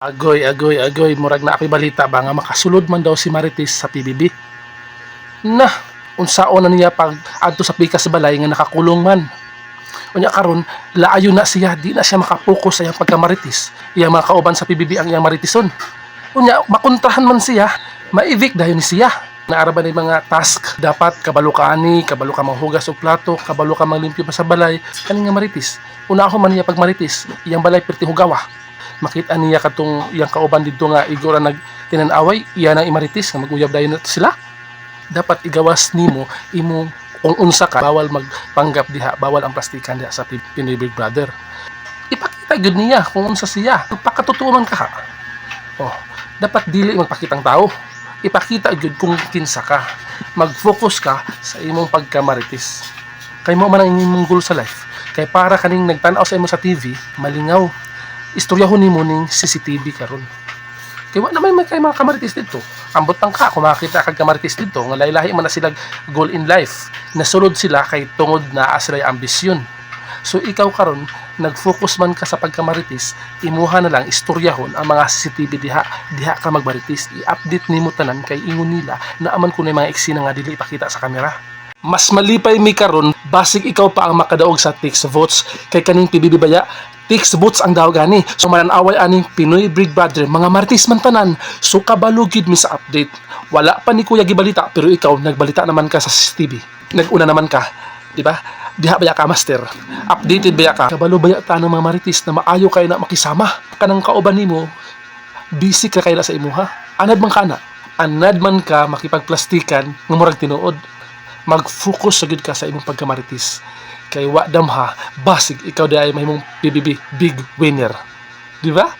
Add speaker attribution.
Speaker 1: Agoy, agoy, agoy, murag na ako'y balita ba nga makasulod man daw si Marites sa PBB. Na, unsaon na niya pag adto sa pikas balay nga nakakulong man. Unya karon, laayo na siya, di na siya makapokus sa iyang pagkamaritis. Iyang mga kauban sa PBB ang iyang maritison. Unya, makontrahan man siya, ma-evict dayon ni siya. Naaraban ni mga task, dapat kabalo ka ani, kabalo ka manghugas og plato, kabalo ka manglimpyo pa sa balay, kaning nga maritis. Una ako man niya pag maritis, iyang balay perti hugawa. Makita niya katong iyang kauban dito nga igora nag tinanaway, iya nang imaritis nga maguyab dayon na sila. Dapat igawas nimo imong kung unsa ka, bawal magpanggap diha, bawal ang plastikan diha sa Pinoy Big Brother. Ipakita gyud niya kung unsa siya. Pagkatutuman ka ha. Oh, dapat dili magpakitang tao. Ipakita gyud kung kinsa ka. Mag-focus ka sa imong pagkamaritis. Kay mo man ang imong goal sa life. Kay para kaning nagtan-aw sa imo sa TV, malingaw. Istoryahon nimo ning CCTV karon. Kay wa naman may kay mga kamaritis dito. Ambot lang ka kung makita kag kamaritis dito nga lahi-lahi man na sila goal in life. Nasulod sila kay tungod na sila ambisyon. So ikaw karon nag-focus man ka sa pagkamaritis, imuha na lang istoryahon ang mga CCTV diha ka magmaritis. I-update nimo tanan kay ingon nila na aman kuno mga eksena nga dili ipakita sa kamera. Mas malipay mi karon basig ikaw pa ang makadaog sa Tix votes kay kaning PBB baya Tix votes ang daw gani. So mananaway aning Pinoy Big Brother mga martis man tanan. So kabalo gid mi sa update. Wala pa ni Kuya gibalita pero ikaw nagbalita naman ka sa CCTV. Naguna naman ka, di ba? Diha baya ka master. Updated baya ka. Kabalo baya ta ng mga maritis na maayo kay na makisama. Kanang kauban nimo busy ka kay na sa imuha. Anad man kana. Anad man ka makipagplastikan ng murag tinuod. Mag-focus sa gid ka sa imong pagkamaritis. Kay wa damha basig ikaw di ay mahimong PBB big winner. Di ba?